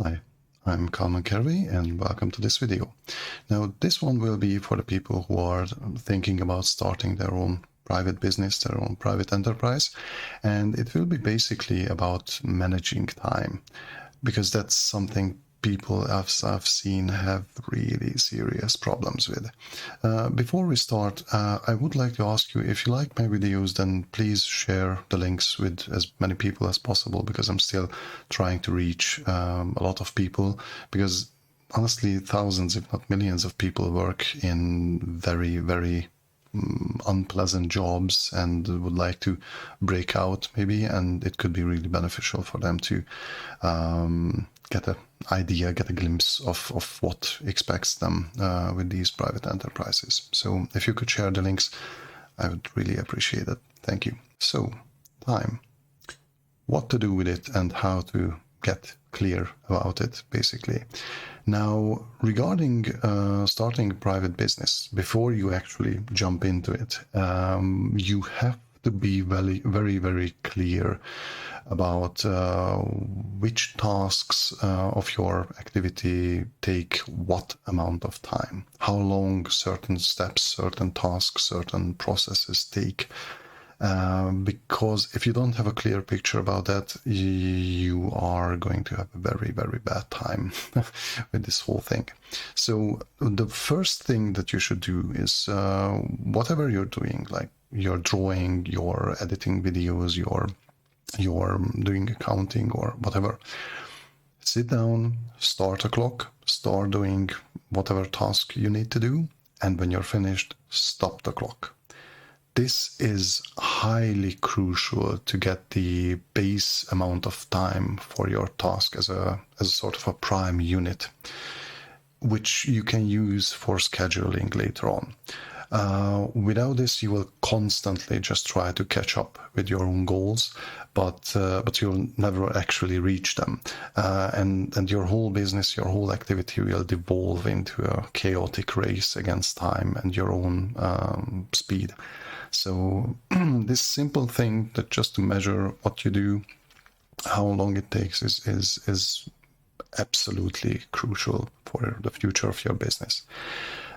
Hi, I'm Kalman Kervi and welcome to this video. Now, this one will be for the people who are thinking about starting their own private business, their own private enterprise, and it will be basically about managing time, because that's something people I've seen have really serious problems with. Before we start, I would like to ask you, if you like my videos, then please share the links with as many people as possible, because I'm still trying to reach a lot of people, because honestly, thousands, if not millions of people work in very, very unpleasant jobs and would like to break out maybe, and it could be really beneficial for them to get an idea, get a glimpse of what expects them with these private enterprises. So if you could share the links, I would really appreciate it. Thank you. So, time. What to do with it and how to get clear about it, basically. Now, regarding starting a private business, before you actually jump into it, you have to be very, very, very clear about which tasks of your activity take what amount of time, how long certain steps, certain tasks, certain processes take. Because if you don't have a clear picture about that, you are going to have a very, very bad time with this whole thing. So the first thing that you should do is whatever you're doing, like you're drawing, you're editing videos, you're doing accounting or whatever, sit down, start a clock, start doing whatever task you need to do, and when you're finished, stop the clock. This is highly crucial to get the base amount of time for your task as a sort of a prime unit, which you can use for scheduling later on. Without this, you will constantly just try to catch up with your own goals, but you'll never actually reach them, and your whole business, your whole activity will devolve into a chaotic race against time and your own speed. So this simple thing, that just to measure what you do, how long it takes, is absolutely crucial for the future of your business.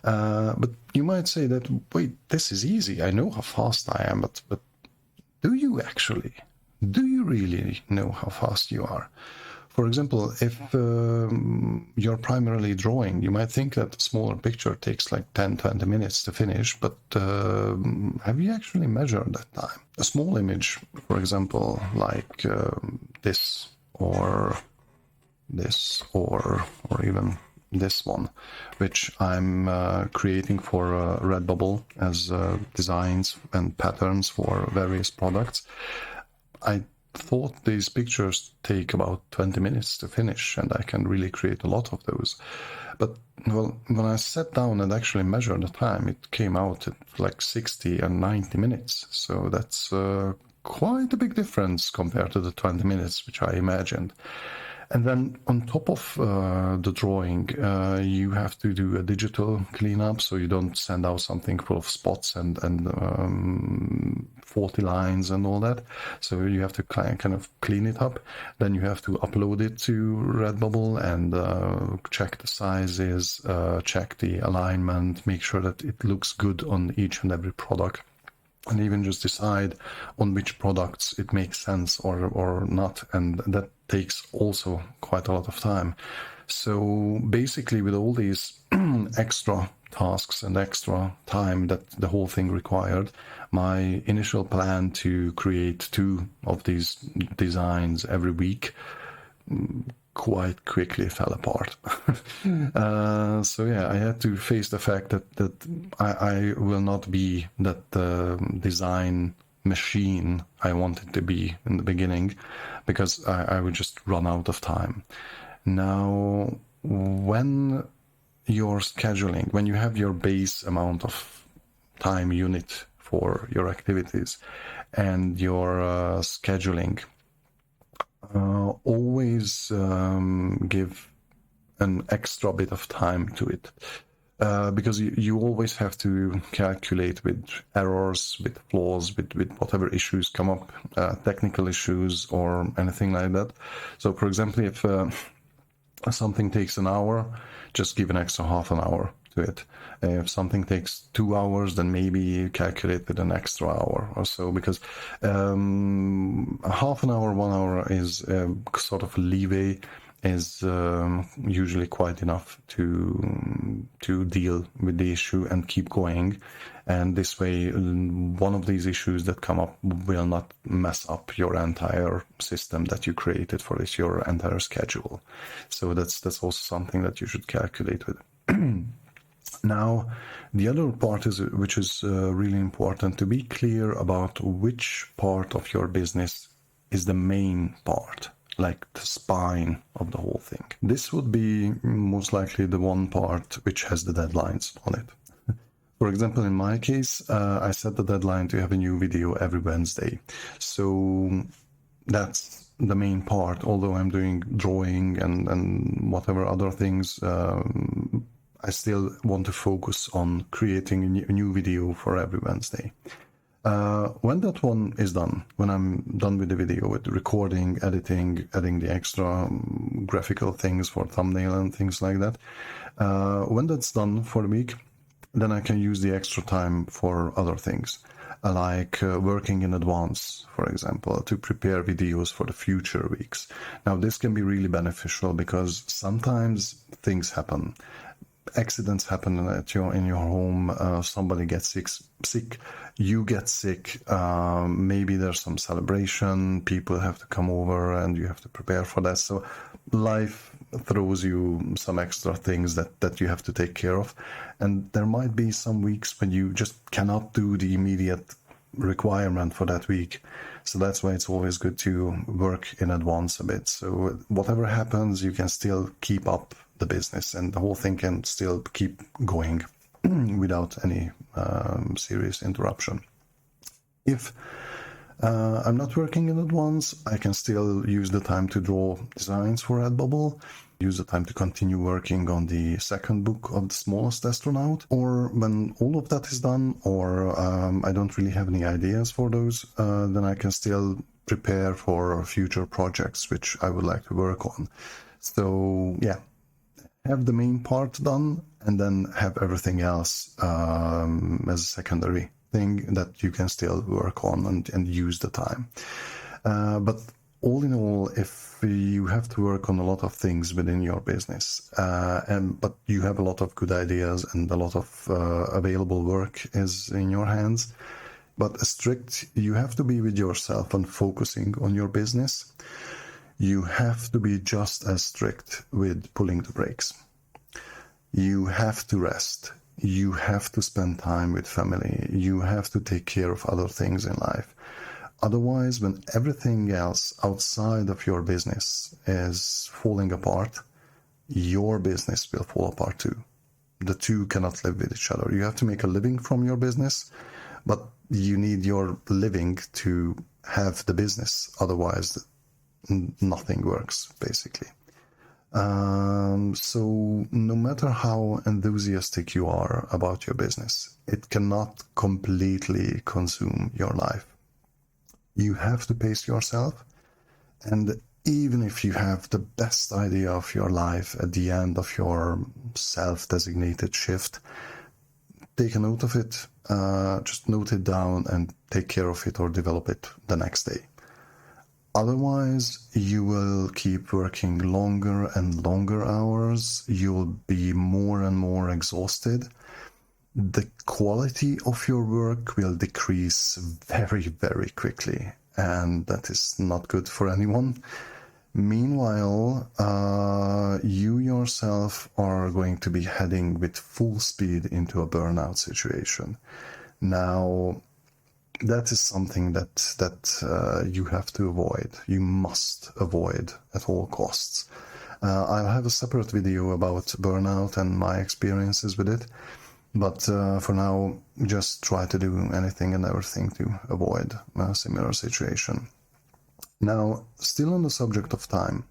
But you might say that, wait, this is easy. I know how fast I am, but do you actually? Do you really know how fast you are? For example, if you're primarily drawing, you might think that a smaller picture takes like 10, 20 minutes to finish, but have you actually measured that time? A small image, for example, like this or this or even this one, which I'm creating for Redbubble as designs and patterns for various products. I thought these pictures take about 20 minutes to finish, and I can really create a lot of those. But well, when I sat down and actually measured the time, it came out at like 60 and 90 minutes. So that's quite a big difference compared to the 20 minutes which I imagined. And then on top of the drawing, you have to do a digital cleanup, so you don't send out something full of spots and 40 lines and all that. So you have to kind of clean it up. Then you have to upload it to Redbubble and check the sizes, check the alignment, make sure that it looks good on each and every product, and even just decide on which products it makes sense or not. And that takes also quite a lot of time. So basically, with all these extra tasks and extra time that the whole thing required, my initial plan to create 2 of these designs every week quite quickly fell apart. So yeah, I had to face the fact that I will not be that design machine I wanted to be in the beginning, because I would just run out of time. Now, when you're scheduling, when you have your base amount of time unit for your activities and your scheduling, always give an extra bit of time to it, because you always have to calculate with errors, with flaws, with whatever issues come up, technical issues or anything like that. So, for example, something takes an hour, just give an extra half an hour to it. If something takes 2 hours, then maybe calculate with an extra hour or so, because half an hour, 1 hour is sort of leeway is usually quite enough to deal with the issue and keep going. And this way, one of these issues that come up will not mess up your entire system that you created for this, your entire schedule. So that's also something that you should calculate with. Now, the other part is, which is really important, to be clear about which part of your business is the main part, like the spine of the whole thing. This would be most likely the one part which has the deadlines on it. For example, in my case, I set the deadline to have a new video every Wednesday. So that's the main part, although I'm doing drawing and whatever other things, I still want to focus on creating a new video for every Wednesday. When that one is done, when I'm done with the video, with recording, editing, adding the extra graphical things for thumbnail and things like that, when that's done for the week, then I can use the extra time for other things, like working in advance, for example, to prepare videos for the future weeks. Now, this can be really beneficial because sometimes things happen. Accidents happen in your home, somebody gets sick, you get sick, maybe there's some celebration, people have to come over and you have to prepare for that. So life throws you some extra things that you have to take care of. And there might be some weeks when you just cannot do the immediate requirement for that week. So that's why it's always good to work in advance a bit. So whatever happens, you can still keep up the business and the whole thing can still keep going without any serious interruption. If I'm not working in advance, I can still use the time to draw designs for Redbubble, use the time to continue working on the second book of The Smallest Astronaut, or when all of that is done, or I don't really have any ideas for those, then I can still prepare for future projects which I would like to work on. So yeah, have the main part done and then have everything else as a secondary thing that you can still work on and use the time. But all in all, if you have to work on a lot of things within your business, but you have a lot of good ideas and a lot of available work is in your hands, but you have to be with yourself and focusing on your business. You have to be just as strict with pulling the brakes. You have to rest. You have to spend time with family. You have to take care of other things in life. Otherwise, when everything else outside of your business is falling apart, your business will fall apart too. The two cannot live with each other. You have to make a living from your business, but you need your living to have the business. Otherwise, nothing works, basically. So no matter how enthusiastic you are about your business, it cannot completely consume your life. You have to pace yourself, and even if you have the best idea of your life at the end of your self-designated shift, take a note of it, just note it down and take care of it or develop it the next day. Otherwise, you will keep working longer and longer hours. You'll be more and more exhausted. The quality of your work will decrease very, very quickly, and that is not good for anyone. Meanwhile, you yourself are going to be heading with full speed into a burnout situation. Now, that is something that you have to avoid. You must avoid at all costs. I'll have a separate video about burnout and my experiences with it. But for now, just try to do anything and everything to avoid a similar situation. Now, still on the subject of time,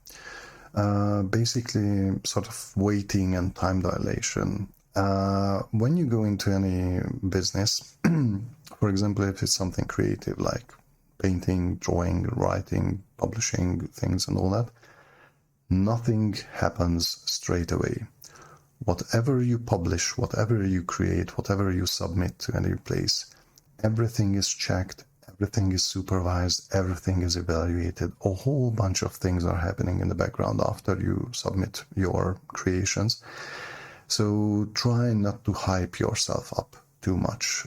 basically sort of waiting and time dilation. When you go into any business, for example, if it's something creative like painting, drawing, writing, publishing things and all that, nothing happens straight away. Whatever you publish, whatever you create, whatever you submit to any place, everything is checked, everything is supervised, everything is evaluated. A whole bunch of things are happening in the background after you submit your creations. So try not to hype yourself up too much.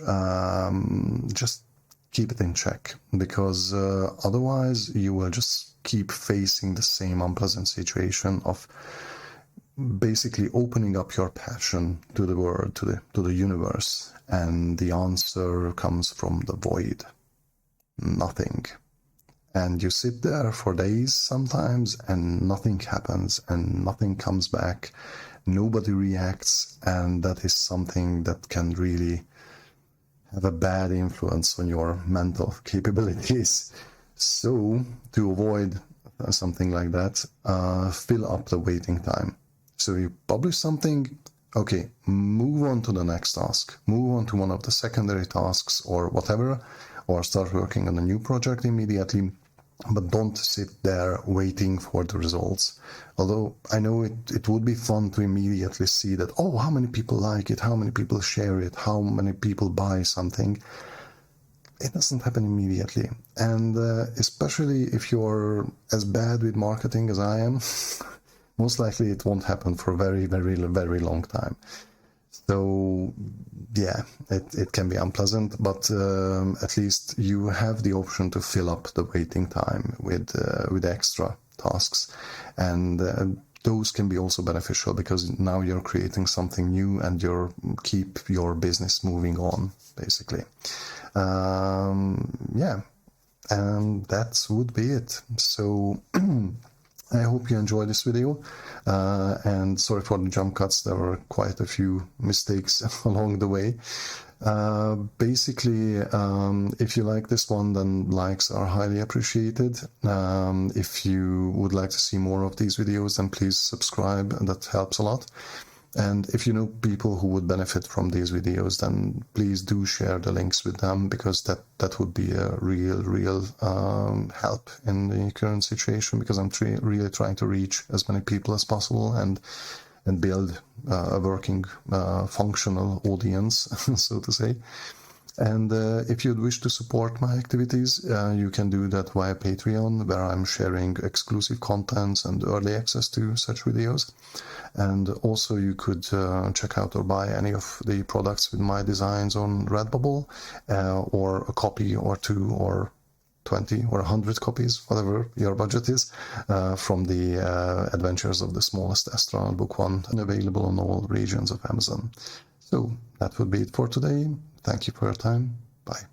Just keep it in check, because otherwise you will just keep facing the same unpleasant situation of basically opening up your passion to the world, to the universe, and the answer comes from the void. Nothing. And you sit there for days sometimes and nothing happens and nothing comes back. Nobody reacts, and that is something that can really have a bad influence on your mental capabilities. So to avoid something like that, fill up the waiting time. So you publish something, okay, move on to the next task, move on to one of the secondary tasks or whatever, or start working on a new project immediately, but don't sit there waiting for the results. Although I know it would be fun to immediately see that, oh, how many people like it, how many people share it, how many people buy something. It doesn't happen immediately. And especially if you're as bad with marketing as I am, most likely it won't happen for a very, very, very long time. So yeah, it can be unpleasant, but at least you have the option to fill up the waiting time with extra tasks, and those can be also beneficial because now you're creating something new and you keep your business moving on, basically. Yeah, and that would be it. So I hope you enjoyed this video, and sorry for the jump cuts. There were quite a few mistakes along the way. Basically, if you like this one, then likes are highly appreciated. If you would like to see more of these videos, then please subscribe, and that helps a lot. And if you know people who would benefit from these videos, then please do share the links with them, because that would be a real help in the current situation, because I'm really trying to reach as many people as possible and build a working, functional audience, so to say. And if you'd wish to support my activities, you can do that via Patreon, where I'm sharing exclusive contents and early access to such videos. And also you could check out or buy any of the products with my designs on Redbubble, or a copy or two or 20 or 100 copies, whatever your budget is, from the Adventures of the Smallest Astronaut Book 1, and available on all regions of Amazon. So that would be it for today. Thank you for your time. Bye.